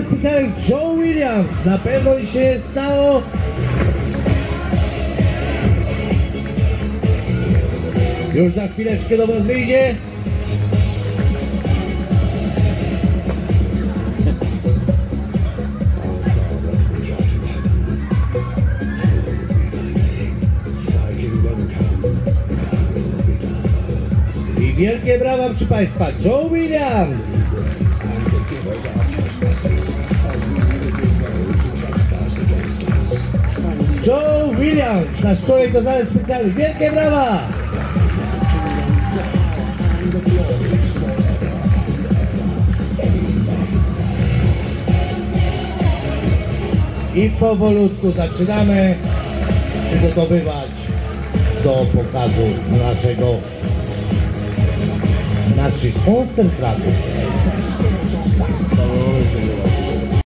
specjalnych Joe Williams. Na pewno nic się nie stało. Już za chwileczkę do was wyjdzie. I wielkie brawa, proszę Państwa, Joe Williams. Joe Williams, nasz człowiek do zadań specjalnych. Wielkie brawa! I powolutku zaczynamy przygotowywać do pokazu naszych monster trucków.